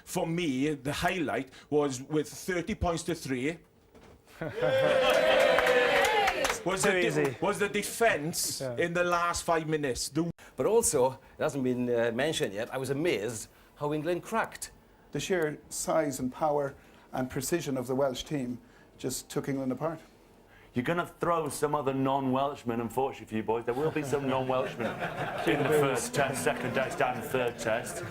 for me, the highlight was with 30 points to 3. was the defence in the last 5 minutes. But also, it hasn't been mentioned yet, I was amazed how England cracked. The sheer size and power and precision of the Welsh team just took England apart. You're going to throw some other non-Welshmen, unfortunately for you boys. There will be some non-Welshmen in the first test, second test and third test.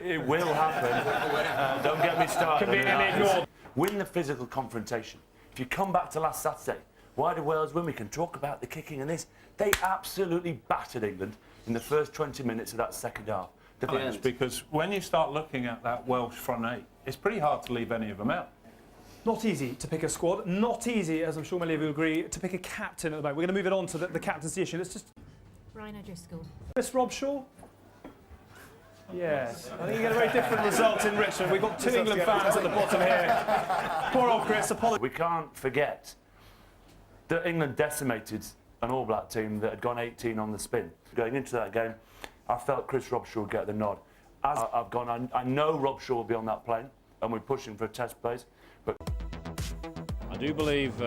It will happen. Don't get me started. Win the physical confrontation. If you come back to last Saturday, why did Wales win? We can talk about the kicking and this. They absolutely battered England in the first 20 minutes of that second half. Because when you start looking at that Welsh front eight, it's pretty hard to leave any of them out. Not easy to pick a squad. Not easy, as I'm sure many of you agree, to pick a captain at the moment. We're going to move it on to the captaincy issue. Let's just... Ryan O'Driscoll. Miss Robshaw? Yes. I think you get a very different result in Richmond. We've got 2 England fans at the bottom here. Poor old Chris, apologies. We can't forget that England decimated an All Black team that had gone 18 on the spin. Going into that game, I felt Chris Robshaw would get the nod. As I've gone, I know Robshaw will be on that plane, and we're pushing for a test place. But I do believe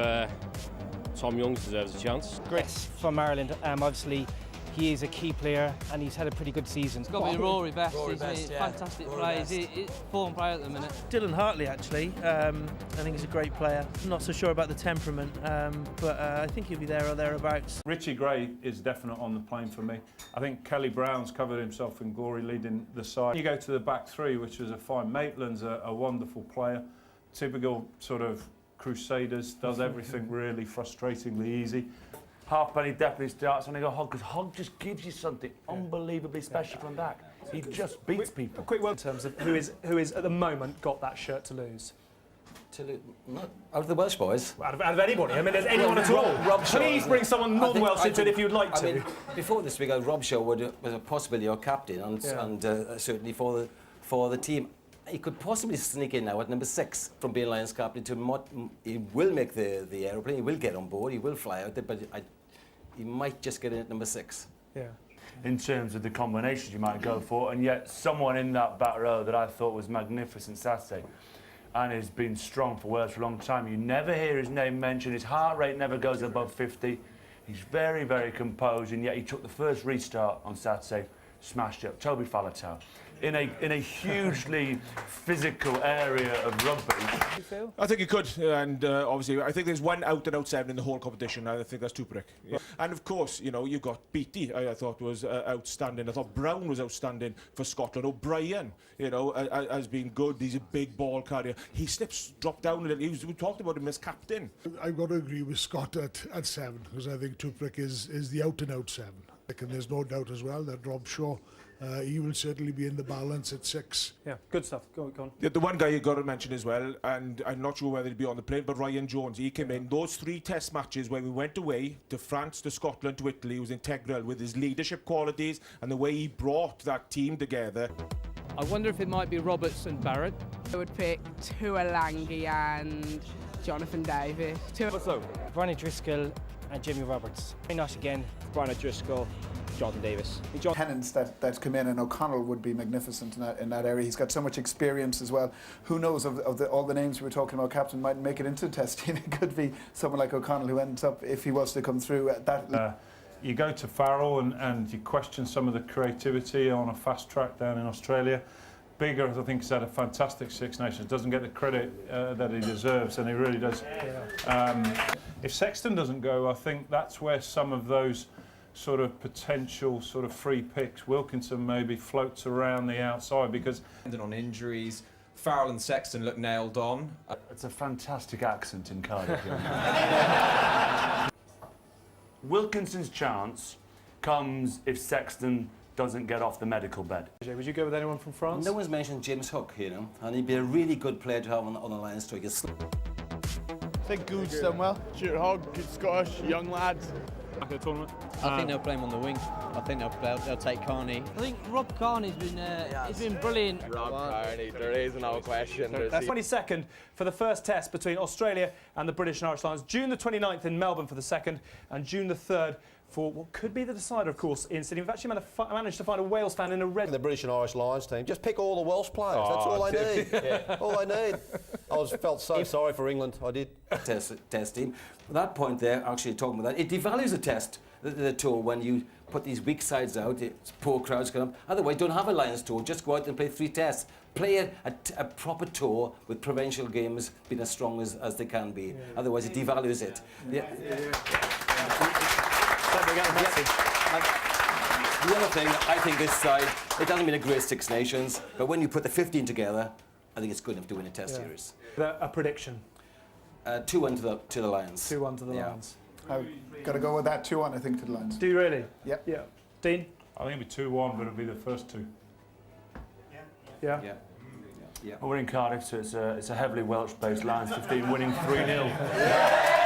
Tom Youngs deserves a chance. Chris from Ireland, obviously he is a key player and he's had a pretty good season. It's got to be Rory Best. He's a fantastic player. He's form player at the minute. Dylan Hartley, actually. I think he's a great player. I'm not so sure about the temperament, but I think he'll be there or thereabouts. Richie Gray is definite on the plane for me. I think Kelly Brown's covered himself in glory leading the side. You go to the back three, which is a fine. Maitland's a wonderful player. Typical sort of Crusaders, does everything really frustratingly easy. Halfpenny definitely starts, and I go Hogg, because Hogg just gives you something unbelievably special from back. He just beats people. A quick word in terms of who is at the moment got that shirt to lose. Not out of the Welsh boys. Out of anybody. I mean, there's anyone at all. Please bring someone non-Welsh into it if you'd like to. I mean, before this week, Robshaw was a possibility your captain, and certainly for the team. He could possibly sneak in now at number 6 from being Lions captain to he will make the aeroplane, he will get on board, he will fly out there, but he might just get in at number 6. Yeah. In terms of the combinations you might go for, and yet someone in that back row that I thought was magnificent Saturday and has been strong for Wales for a long time. You never hear his name mentioned, his heart rate never goes above 50. He's very, very composed, and yet he took the first restart on Saturday, smashed it up. Toby Faletau. In a hugely physical area of rugby. I think he could, and obviously I think there's one out-and-out 7 in the whole competition. I think that's Tuprick. Yeah. And of course, you know, you got Beattie. I thought was outstanding. I thought Brown was outstanding for Scotland. O'Brien, you know, has been good. He's a big ball carrier. He dropped down a little. We talked about him as captain. I've got to agree with Scott at 7 because I think Tuprick is the out-and-out 7. And there's no doubt as well that Robshaw. He will certainly be in the balance at 6. Yeah, good stuff. Go on. The one guy you got to mention as well, and I'm not sure whether he'd be on the plane, but Ryan Jones. He came in those 3 test matches where we went away to France, to Scotland, to Italy. He was integral with his leadership qualities and the way he brought that team together. I wonder if it might be Roberts and Barrett. I would pick Tuolangi and Jonathan Davis. Brian O'Driscoll and Jimmy Roberts. Why not again? Brian O'Driscoll, Jonathan Davis. Pennants that come in, and O'Connell would be magnificent in that area. He's got so much experience as well. Who knows, of all the names we were talking about, captain might make it into the test team. It could be someone like O'Connell who ends up, if he was to come through at that. You go to Farrell and you question some of the creativity on a fast track down in Australia. Bigger, I think, has had a fantastic Six Nations. Doesn't get the credit that he deserves, and he really does. If Sexton doesn't go, I think that's where some of those sort of potential sort of free picks, Wilkinson maybe floats around the outside because... On injuries, Farrell and Sexton look nailed on. It's a fantastic accent in Cardiff. Wilkinson's chance comes if Sexton doesn't get off the medical bed. Would you go with anyone from France? No one's mentioned James Hook, you know, and he'd be a really good player to have on the line strike. I think Good's done well. Stuart Hogg, good Scottish, young lads. Back at the tournament. I think they'll play him on the wing. I think they'll take Carney. I think Rob Carney's been brilliant. Rob Carney, there is no question. That's 22nd for the first test between Australia and the British and Irish Lions. June the 29th in Melbourne for the second, and June the 3rd for what could be the decider, of course, in Sydney. We've actually managed to find a Wales fan in a red. The British and Irish Lions team. Just pick all the Welsh players. That's all I need. Yeah. All I need. Felt so sorry for England. I did. Test team. That point there, actually talking about that, it devalues the test, the tour, when you put these weak sides out, poor crowds come up. Otherwise, don't have a Lions tour. Just go out and play 3 tests. Play a proper tour with provincial games being as strong as they can be. Otherwise, it devalues it. The other thing, I think this side, it doesn't mean a great Six Nations, but when you put the 15 together, I think it's good enough to win a test series. A prediction? 2-1 to the Lions. 2-1 to the Lions. I've got to go with that 2-1, I think, to the Lions. Do you really? Yeah. Yeah. Dean? I think it'll be 2-1, but it'll be the first 2. Yeah. Well, we're in Cardiff, so it's a heavily Welsh-based Lions 15 winning 3-0.